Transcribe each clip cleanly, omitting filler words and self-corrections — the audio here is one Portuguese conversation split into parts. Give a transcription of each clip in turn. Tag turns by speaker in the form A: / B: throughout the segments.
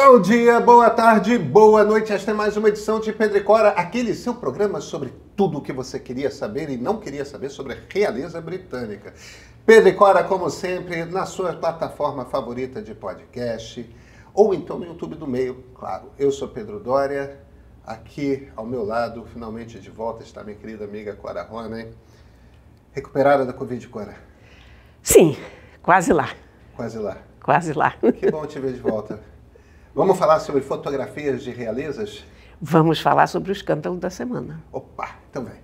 A: Bom dia, boa tarde, boa noite. Esta é mais uma edição de Pedro e Cora, aquele seu programa sobre tudo o que você queria saber e não queria saber sobre a realeza britânica. Pedro e Cora, como sempre, na sua plataforma favorita de podcast, ou então no YouTube do Meio, claro. Eu sou Pedro Doria, aqui ao meu lado, finalmente de volta, está minha querida amiga Cora Roney. Recuperada da Covid, Cora?
B: Sim, quase lá.
A: Quase lá.
B: Quase lá.
A: Que bom te ver de volta. Vamos falar sobre fotografias de realezas?
B: Vamos falar sobre o escândalo da semana.
A: Opa, então vem.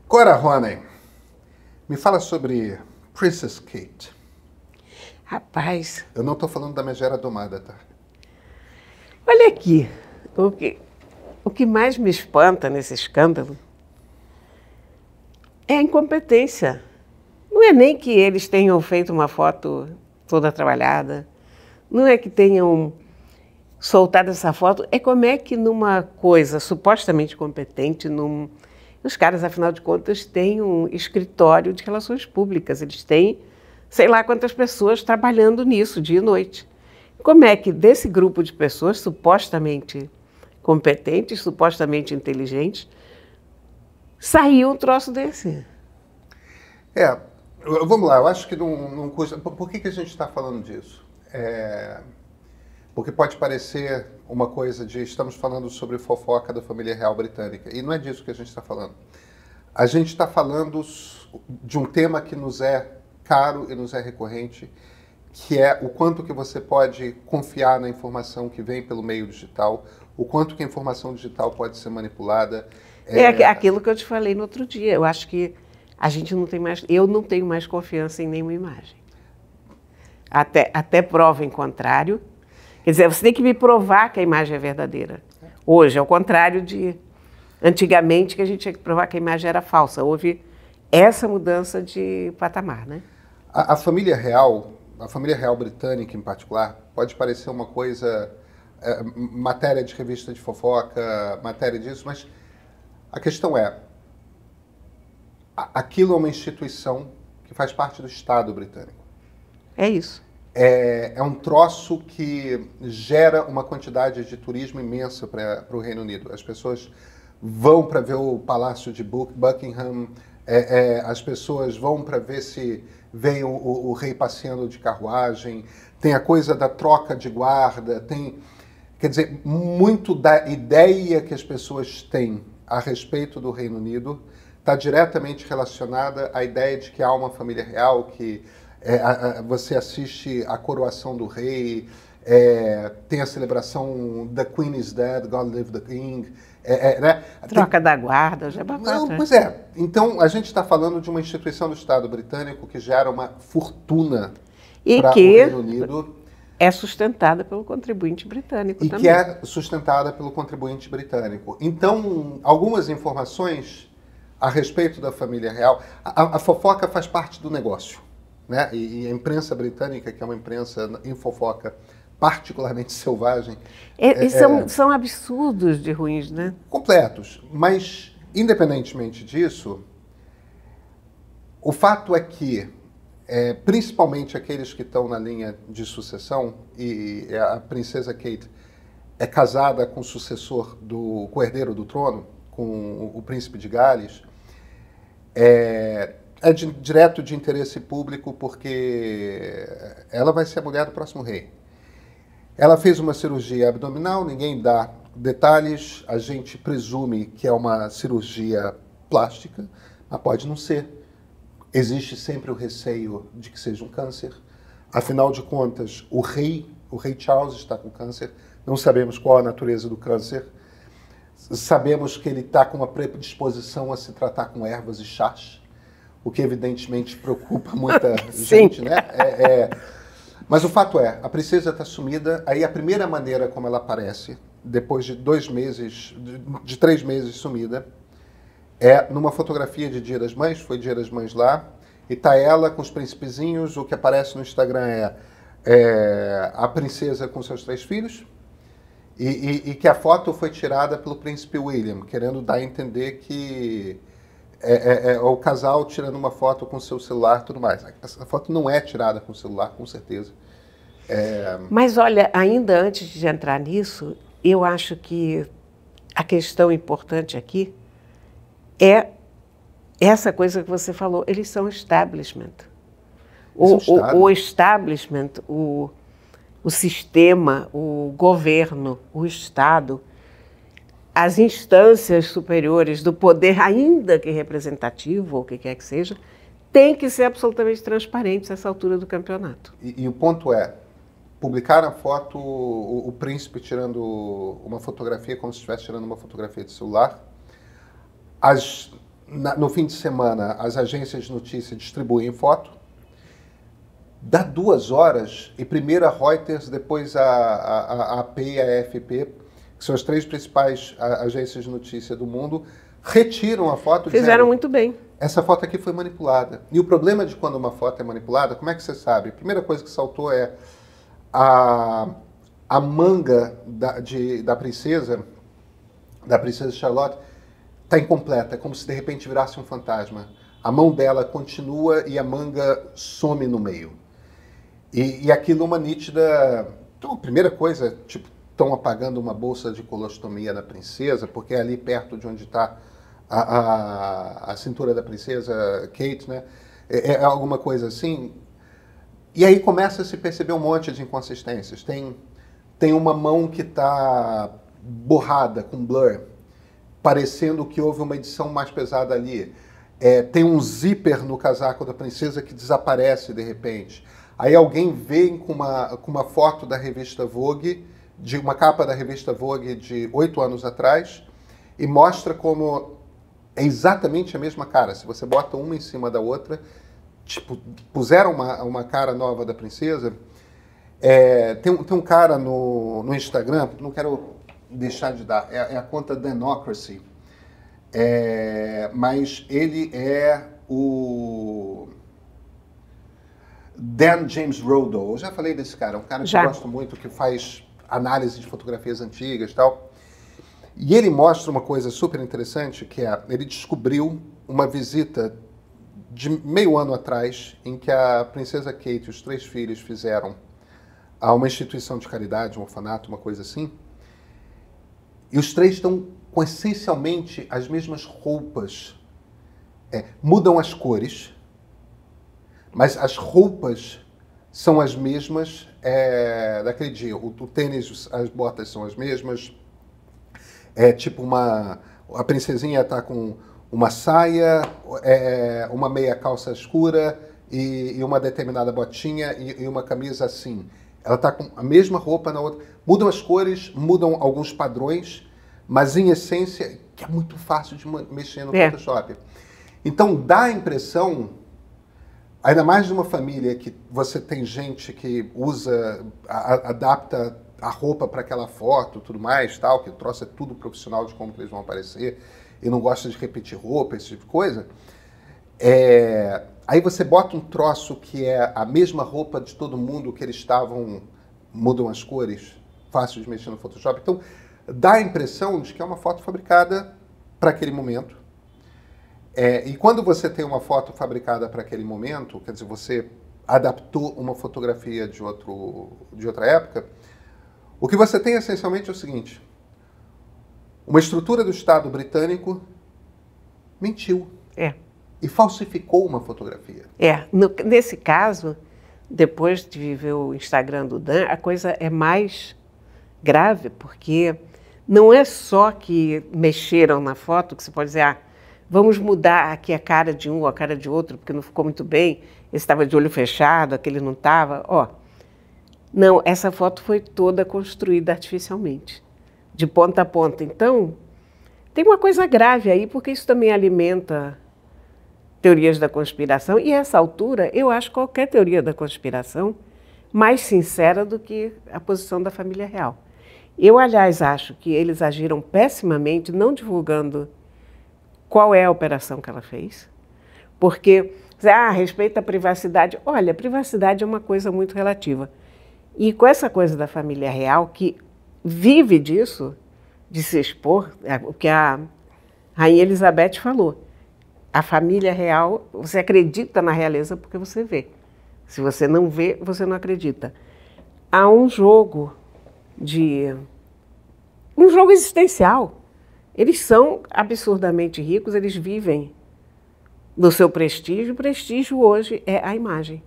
A: Cora Roney, me fala sobre Princess Kate.
B: Rapaz,
A: Eu não estou falando da megera domada, tá?
B: olha aqui, o que mais me espanta nesse escândalo é a incompetência. Não é nem que eles tenham feito uma foto toda trabalhada, não é que tenham soltado essa foto, é como é que numa coisa supostamente competente, os caras, afinal de contas, têm um escritório de relações públicas, eles têm sei lá quantas pessoas trabalhando nisso dia e noite. Como é que desse grupo de pessoas supostamente competentes, supostamente inteligentes, saiu um troço desse?
A: Vamos lá, eu acho que não custa... Por que a gente está falando disso? Porque pode parecer uma coisa de estamos falando sobre fofoca da família real britânica, e não é disso que a gente está falando. A gente está falando de um tema que nos é caro e nos é recorrente, que é o quanto que você pode confiar na informação que vem pelo meio digital, o quanto que a informação digital pode ser manipulada.
B: É aquilo que eu te falei no outro dia. Eu acho que a gente não tem mais, eu não tenho mais confiança em nenhuma imagem. Até prova em contrário. Quer dizer, você tem que me provar que a imagem é verdadeira. Hoje, ao contrário de antigamente, que a gente tinha que provar que a imagem era falsa. Houve essa mudança de patamar, né?
A: A família real britânica em particular, pode parecer uma coisa, matéria de revista de fofoca, matéria disso, mas a questão é, aquilo é uma instituição que faz parte do Estado britânico.
B: É isso.
A: É um troço que gera uma quantidade de turismo imensa para o Reino Unido. As pessoas vão para ver o Palácio de Buckingham, as pessoas vão para ver se vem o rei passeando de carruagem, tem a coisa da troca de guarda, quer dizer, muito da ideia que as pessoas têm a respeito do Reino Unido está diretamente relacionada à ideia de que há uma família real, que você assiste a coroação do rei, tem a celebração The Queen is Dead, God Live the King, né?
B: Troca da guarda, já é bacana.
A: Não, pois é. Então, a gente está falando de uma instituição do Estado britânico que gera uma fortuna para o Reino Unido.
B: É sustentada pelo contribuinte britânico também.
A: E que é sustentada pelo contribuinte britânico. Então, algumas informações a respeito da família real... A fofoca faz parte do negócio, né? E a imprensa britânica, que é uma imprensa em fofoca particularmente selvagem...
B: São absurdos de ruins, né?
A: Completos. Mas, independentemente disso, o fato é que, principalmente aqueles que estão na linha de sucessão, e a princesa Kate é casada com o sucessor com o herdeiro do trono, com o príncipe de Gales, direto de interesse público, porque ela vai ser a mulher do próximo rei. Ela fez uma cirurgia abdominal, ninguém dá detalhes, a gente presume que é uma cirurgia plástica, mas pode não ser. Existe sempre o receio de que seja um câncer. Afinal de contas, o rei Charles está com câncer, não sabemos qual a natureza do câncer, sabemos que ele está com uma predisposição a se tratar com ervas e chás, o que evidentemente preocupa muita gente, né? Mas o fato é, a princesa está sumida, aí a primeira maneira como ela aparece, depois de 2 meses, de 3 meses sumida, é numa fotografia de Dia das Mães, foi Dia das Mães lá, e tá ela com os príncipezinhos, o que aparece no Instagram a princesa com seus 3 filhos, e que a foto foi tirada pelo príncipe William, querendo dar a entender que é o casal tirando uma foto com seu celular e tudo mais. Essa foto não é tirada com o celular, com certeza.
B: Mas olha, ainda antes de entrar nisso, eu acho que a questão importante aqui é essa coisa que você falou, eles são establishment. O establishment, o sistema, o governo, o Estado, as instâncias superiores do poder, ainda que representativo, ou o que quer que seja, tem que ser absolutamente transparentes a essa altura do campeonato.
A: E o ponto é, publicaram a foto, o príncipe tirando uma fotografia, como se estivesse tirando uma fotografia de celular. No fim de semana, as agências de notícia distribuem foto. Dá 2 horas, e primeiro a Reuters, depois a AP e a AFP, que são as 3 principais agências de notícia do mundo, retiram a foto.
B: Fizeram muito bem.
A: Essa foto aqui foi manipulada. E o problema de quando uma foto é manipulada, como é que você sabe? A primeira coisa que saltou é a manga da princesa Charlotte está incompleta, é como se de repente virasse um fantasma. A mão dela continua e a manga some no meio. E aquilo é uma nítida... Então, a primeira coisa, tipo, estão apagando uma bolsa de colostomia da princesa, porque é ali perto de onde está a cintura da princesa Kate, né? É alguma coisa assim. E aí começa a se perceber um monte de inconsistências. Tem uma mão que está borrada, com blur, parecendo que houve uma edição mais pesada ali. Tem um zíper no casaco da princesa que desaparece de repente. Aí alguém vem com uma foto da revista Vogue, de uma capa da revista Vogue de 8 anos atrás, e mostra como é exatamente a mesma cara. Se você bota uma em cima da outra, tipo, puseram uma cara nova da princesa. Tem um cara no Instagram, não quero deixar de dar, é a conta Democracy, mas ele é o Dan James Rodel. Eu já falei desse cara, um cara que eu gosto muito, que faz análise de fotografias antigas e tal. E ele mostra uma coisa super interessante, que ele descobriu uma visita de meio ano atrás, em que a princesa Kate e os 3 filhos fizeram a uma instituição de caridade, um orfanato, uma coisa assim. E os 3 estão com essencialmente as mesmas roupas. Mudam as cores, mas as roupas são as mesmas daquele dia. O tênis, as botas são as mesmas. Tipo a princesinha está com uma saia, uma meia calça escura e uma determinada botinha e uma camisa assim. Ela está com a mesma roupa na outra. Mudam as cores, mudam alguns padrões, mas em essência, que é muito fácil de mexer no Photoshop. Então dá a impressão, ainda mais de uma família que você tem gente que adapta a roupa para aquela foto, tudo mais, tal, que o troço é tudo profissional de como eles vão aparecer, e não gosta de repetir roupa, esse tipo de coisa. Aí você bota um troço que é a mesma roupa de todo mundo que eles estavam, mudam as cores, fácil de mexer no Photoshop. Então, dá a impressão de que é uma foto fabricada para aquele momento. E quando você tem uma foto fabricada para aquele momento, quer dizer, você adaptou uma fotografia de outra época, o que você tem essencialmente é o seguinte: uma estrutura do Estado britânico mentiu. E falsificou uma fotografia.
B: Nesse caso, depois de ver o Instagram do Dan, a coisa é mais grave, porque não é só que mexeram na foto, que você pode dizer, vamos mudar aqui a cara de um ou a cara de outro, porque não ficou muito bem, esse estava de olho fechado, aquele não estava. Não, essa foto foi toda construída artificialmente, de ponta a ponta. Então, tem uma coisa grave aí, porque isso também alimenta teorias da conspiração, e a essa altura eu acho qualquer teoria da conspiração mais sincera do que a posição da família real. Eu, aliás, acho que eles agiram pessimamente não divulgando qual é a operação que ela fez, porque, respeita a privacidade. Olha, a privacidade é uma coisa muito relativa. E com essa coisa da família real, que vive disso, de se expor, o que a Rainha Elizabeth falou. A família real, você acredita na realeza porque você vê. Se você não vê, você não acredita. Há um jogo existencial. Eles são absurdamente ricos, eles vivem do seu prestígio. O prestígio hoje é a imagem.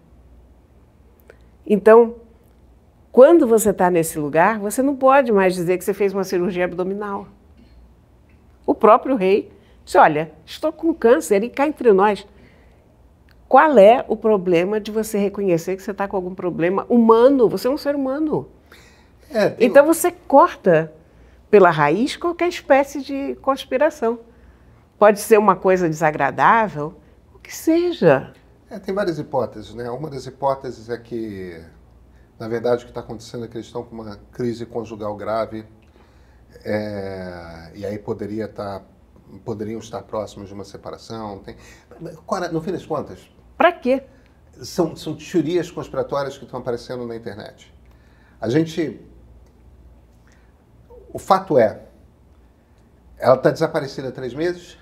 B: Então, quando você está nesse lugar, você não pode mais dizer que você fez uma cirurgia abdominal. O próprio rei disse, olha, estou com câncer e cá entre nós. Qual é o problema de você reconhecer que você está com algum problema humano? Você é um ser humano. Então você corta pela raiz qualquer espécie de conspiração. Pode ser uma coisa desagradável, o que seja.
A: Tem várias hipóteses, né? Uma das hipóteses é que, na verdade, o que está acontecendo é que eles estão com uma crise conjugal grave e aí poderiam estar próximos de uma separação. No fim das contas...
B: Para quê?
A: São teorias conspiratórias que estão aparecendo na internet. O fato é, ela está desaparecida há 3 meses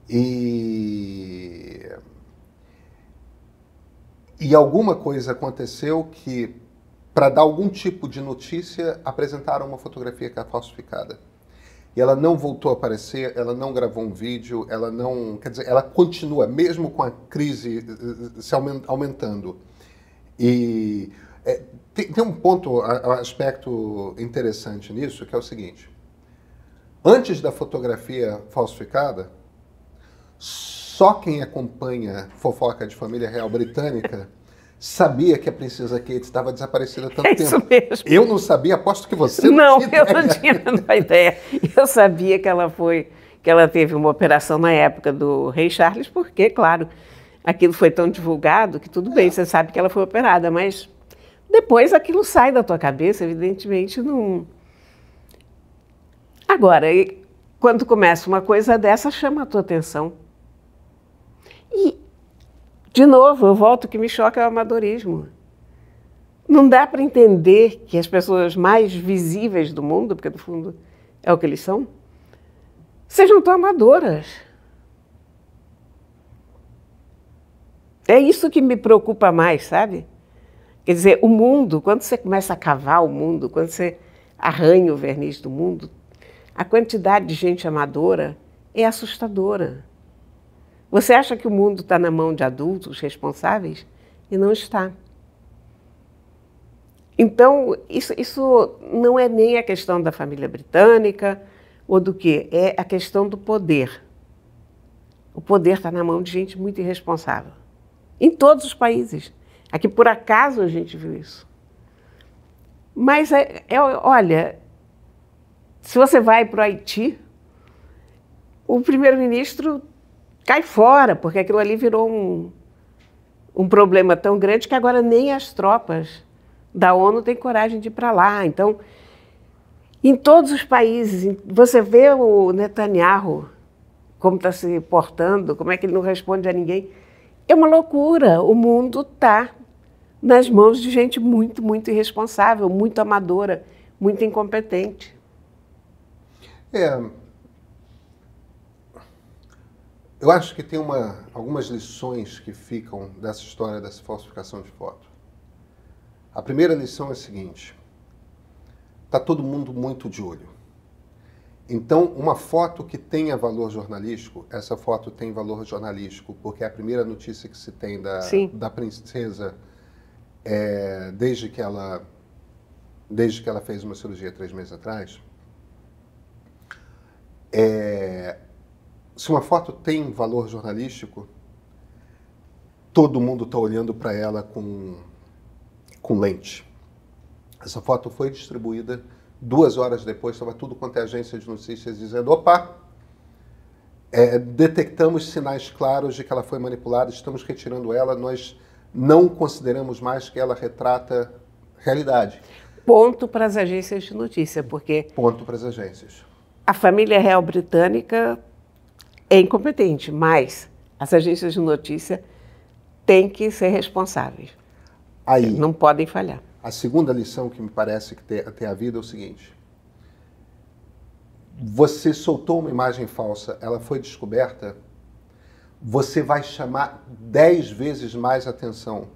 A: e alguma coisa aconteceu que, para dar algum tipo de notícia, apresentaram uma fotografia que é falsificada. E ela não voltou a aparecer, ela não gravou um vídeo, quer dizer, ela continua, mesmo com a crise se aumentando. E tem um ponto, um aspecto interessante nisso, que é o seguinte. Antes da fotografia falsificada, só quem acompanha fofoca de família real britânica sabia que a princesa Kate estava desaparecida há tanto tempo.
B: Isso mesmo.
A: Eu não sabia, aposto que você
B: não
A: tinha ideia.
B: Eu não tinha a menor ideia. Eu sabia que ela teve uma operação na época do rei Charles, porque, claro, aquilo foi tão divulgado que tudo bem, você sabe que ela foi operada, mas depois aquilo sai da tua cabeça, evidentemente não... Agora, quando começa uma coisa dessa, chama a tua atenção. E, de novo, eu volto, o que me choca é o amadorismo. Não dá para entender que as pessoas mais visíveis do mundo, porque no fundo é o que eles são, sejam tão amadoras. É isso que me preocupa mais, sabe? Quer dizer, o mundo, quando você começa a cavar o mundo, quando você arranha o verniz do mundo, a quantidade de gente amadora é assustadora. Você acha que o mundo está na mão de adultos responsáveis? E não está. Então, isso não é nem a questão da família britânica ou do quê? É a questão do poder. O poder está na mão de gente muito irresponsável. Em todos os países. Aqui, por acaso, a gente viu isso. Mas, olha, se você vai para o Haiti, o primeiro-ministro cai fora, porque aquilo ali virou um problema tão grande que agora nem as tropas da ONU têm coragem de ir para lá. Então, em todos os países, você vê o Netanyahu, como está se portando, como é que ele não responde a ninguém. É uma loucura. O mundo está nas mãos de gente muito, muito irresponsável, muito amadora, muito incompetente.
A: Eu acho que tem algumas lições que ficam dessa história dessa falsificação de foto. A primeira lição é a seguinte: está todo mundo muito de olho. Então, uma foto que tenha valor jornalístico, essa foto tem valor jornalístico porque é a primeira notícia que se tem da princesa desde que ela fez uma cirurgia 3 meses atrás. Se uma foto tem valor jornalístico, todo mundo está olhando para ela com lente. Essa foto foi distribuída 2 horas depois, estava tudo quanto é agência de notícias dizendo: opa, detectamos sinais claros de que ela foi manipulada, estamos retirando ela, nós não consideramos mais que ela retrata realidade.
B: Ponto para as agências de notícia, porque...
A: Ponto para as agências.
B: A família real britânica é incompetente, mas as agências de notícia têm que ser responsáveis. Não podem falhar.
A: A segunda lição que me parece que tem a vida é o seguinte. Você soltou uma imagem falsa, ela foi descoberta, você vai chamar 10 vezes mais atenção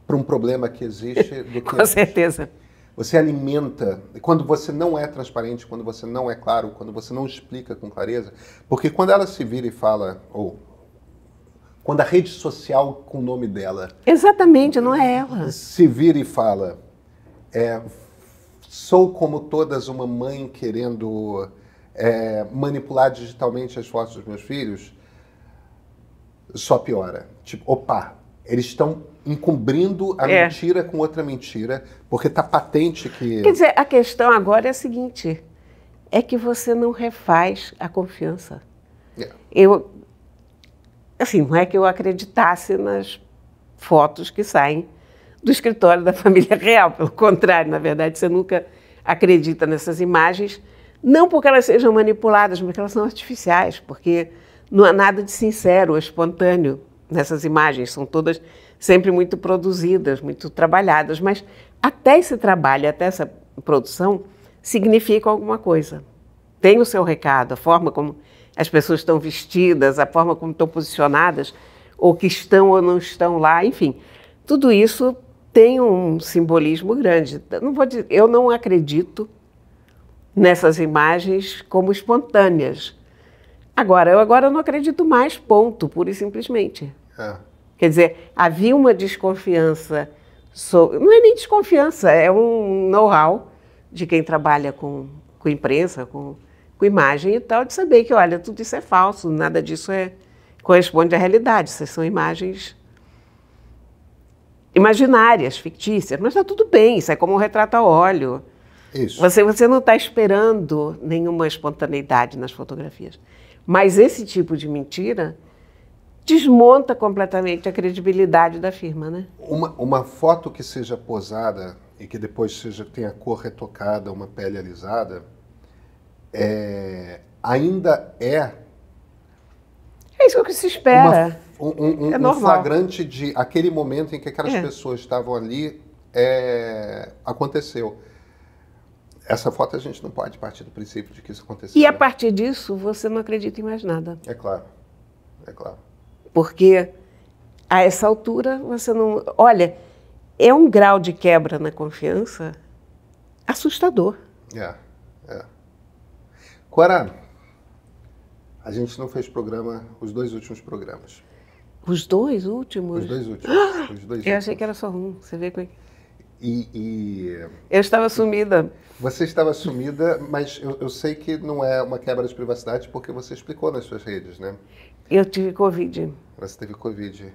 A: para um problema que existe do que
B: Com certeza.
A: Você alimenta, quando você não é transparente, quando você não é claro, quando você não explica com clareza, porque quando ela se vira e fala, ou quando a rede social com o nome dela...
B: Exatamente, não é ela.
A: Se vira e fala, sou como todas uma mãe querendo manipular digitalmente as fotos dos meus filhos, só piora. Tipo, opa, eles estão encobrindo a mentira com outra mentira, porque está patente que...
B: Quer dizer, a questão agora é a seguinte, é que você não refaz a confiança. Assim, não é que eu acreditasse nas fotos que saem do escritório da família real, pelo contrário, na verdade, você nunca acredita nessas imagens, não porque elas sejam manipuladas, mas porque elas são artificiais, porque não há nada de sincero ou espontâneo nessas imagens, são todas sempre muito produzidas, muito trabalhadas, mas até esse trabalho, até essa produção, significa alguma coisa. Tem o seu recado, a forma como as pessoas estão vestidas, a forma como estão posicionadas, ou que estão ou não estão lá, enfim. Tudo isso tem um simbolismo grande. Eu não acredito nessas imagens como espontâneas. Eu não acredito mais, ponto, pura e simplesmente. Quer dizer, havia uma desconfiança, não é nem desconfiança, é um know-how de quem trabalha com imprensa, com imagem e tal, de saber que, olha, tudo isso é falso, nada disso corresponde à realidade, essas são imagens imaginárias, fictícias, mas está tudo bem, isso é como um retrato a óleo.
A: Isso.
B: Você não está esperando nenhuma espontaneidade nas fotografias. Mas esse tipo de mentira desmonta completamente a credibilidade da firma, né?
A: Uma foto que seja posada e que depois tenha a cor retocada, uma pele alisada, ainda é...
B: É isso que se espera.
A: Um flagrante de aquele momento em que aquelas pessoas estavam ali, aconteceu. Essa foto a gente não pode partir do princípio de que isso aconteceu.
B: E a partir disso, você não acredita em mais nada.
A: É claro, é claro.
B: Porque a essa altura você não... Olha, é um grau de quebra na confiança assustador.
A: Cora, a gente não fez os 2 últimos programas.
B: Os 2 últimos?
A: Os 2 últimos. Os 2
B: Eu
A: últimos.
B: achei que era só um, você vê como é que...
A: Eu
B: estava sumida.
A: Você estava sumida, mas eu sei que não é uma quebra de privacidade porque você explicou nas suas redes, né?
B: Eu tive Covid.
A: Você teve Covid.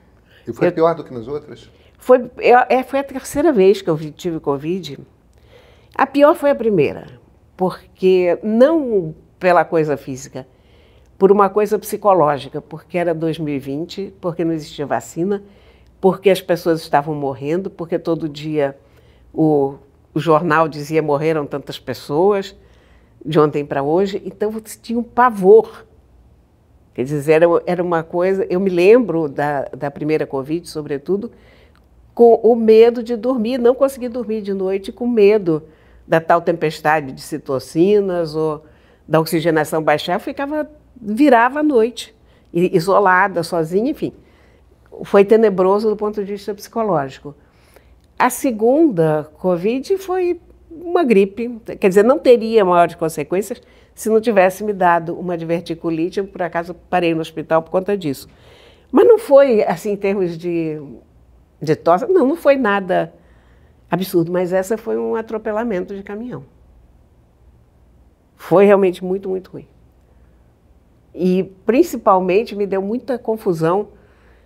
A: E foi pior do que nas outras?
B: Foi a terceira vez que eu tive Covid. A pior foi a primeira, porque não pela coisa física, por uma coisa psicológica, porque era 2020, porque não existia vacina, porque as pessoas estavam morrendo, porque todo dia o jornal dizia morreram tantas pessoas, de ontem para hoje, então você tinha um pavor. Quer dizer, era uma coisa... Eu me lembro da primeira Covid, sobretudo, com o medo de dormir, não conseguir dormir de noite, com medo da tal tempestade de citocinas ou da oxigenação baixar, virava à noite, isolada, sozinha, enfim. Foi tenebroso do ponto de vista psicológico. A segunda Covid foi uma gripe, quer dizer, não teria maiores consequências se não tivesse me dado uma diverticulite, eu por acaso parei no hospital por conta disso. Mas não foi, assim, em termos de tosse, não foi nada absurdo, mas essa foi um atropelamento de caminhão. Foi realmente muito, muito ruim. E, principalmente, me deu muita confusão,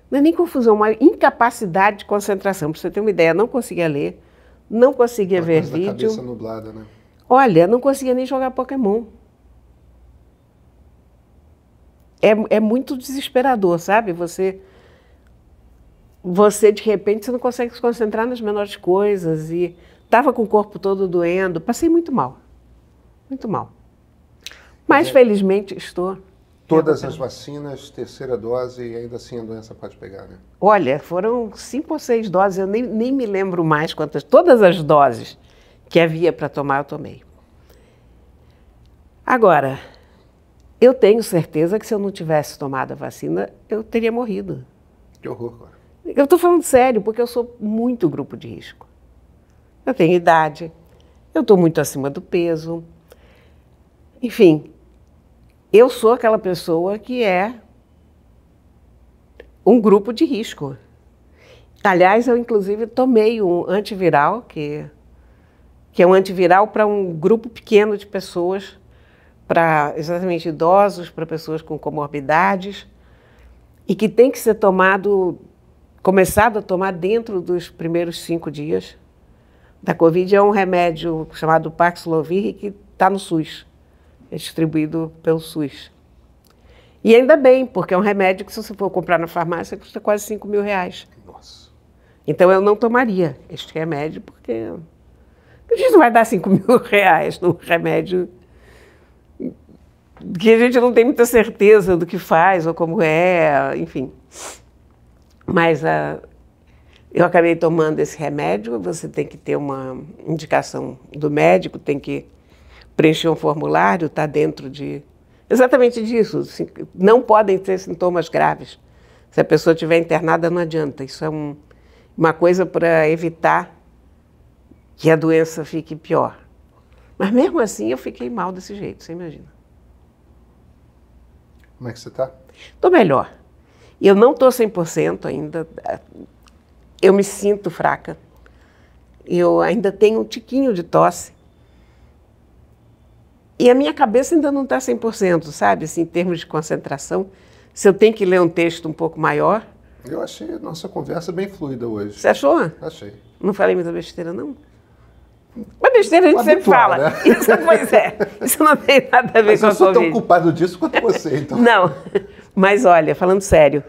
B: não é nem confusão, uma incapacidade de concentração. Para você ter uma ideia, não conseguia ler, não conseguia ver vídeo.
A: Cabeça nublada, né?
B: Olha, não conseguia nem jogar Pokémon. É muito desesperador, sabe? Você, de repente, você não consegue se concentrar nas menores coisas e estava com o corpo todo doendo. Passei muito mal, muito mal. Mas, felizmente, estou
A: Todas as vacinas, terceira dose, e ainda assim a doença pode pegar, né?
B: Olha, foram 5 ou 6 doses, eu nem me lembro mais quantas. Todas as doses que havia para tomar, eu tomei. Agora, eu tenho certeza que se eu não tivesse tomado a vacina, eu teria morrido.
A: Que horror, cara.
B: Eu estou falando sério, porque eu sou muito grupo de risco. Eu tenho idade, eu estou muito acima do peso. Enfim, eu sou aquela pessoa que é um grupo de risco. Aliás, eu inclusive tomei um antiviral, que é um antiviral para um grupo pequeno de pessoas, para exatamente idosos, para pessoas com comorbidades, e que tem que ser começado a tomar dentro dos primeiros 5 dias da Covid. É um remédio chamado Paxlovid, que está no SUS, é distribuído pelo SUS. E ainda bem, porque é um remédio que, se você for comprar na farmácia, custa quase 5 mil reais.
A: Nossa.
B: Então eu não tomaria este remédio, porque a gente não vai dar 5 mil reais num remédio que a gente não tem muita certeza do que faz ou como é, enfim. Mas eu acabei tomando esse remédio. Você tem que ter uma indicação do médico, tem que preencher um formulário, está dentro de... Exatamente disso. Não podem ter sintomas graves. Se a pessoa estiver internada, não adianta. Isso é uma coisa para evitar que a doença fique pior. Mas mesmo assim eu fiquei mal desse jeito, você imagina.
A: Como é que você está?
B: Estou melhor. Eu não estou 100% ainda. Eu me sinto fraca. Eu ainda tenho um tiquinho de tosse. E a minha cabeça ainda não está 100%, sabe? Assim, em termos de concentração. Se eu tenho que ler um texto um pouco maior...
A: Eu achei a nossa conversa bem fluida hoje.
B: Você achou?
A: Achei.
B: Não falei muita besteira, não? Mas besteira a gente sempre fala. Né? Isso, pois é. Isso não tem nada a ver com a Covid.
A: Mas eu sou tão culpado disso quanto você, então.
B: Não. Mas olha, falando sério,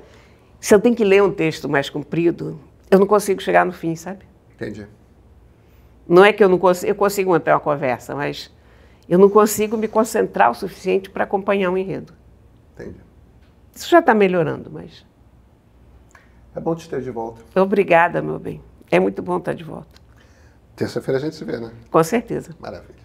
B: se eu tenho que ler um texto mais comprido, eu não consigo chegar no fim, sabe?
A: Entendi.
B: Não é que eu consigo manter uma conversa, mas eu não consigo me concentrar o suficiente para acompanhar um enredo.
A: Entendi.
B: Isso já está melhorando, mas...
A: É bom te ter de volta.
B: Obrigada, meu bem. É muito bom estar de volta.
A: Terça-feira a gente se vê, né?
B: Com certeza.
A: Maravilha.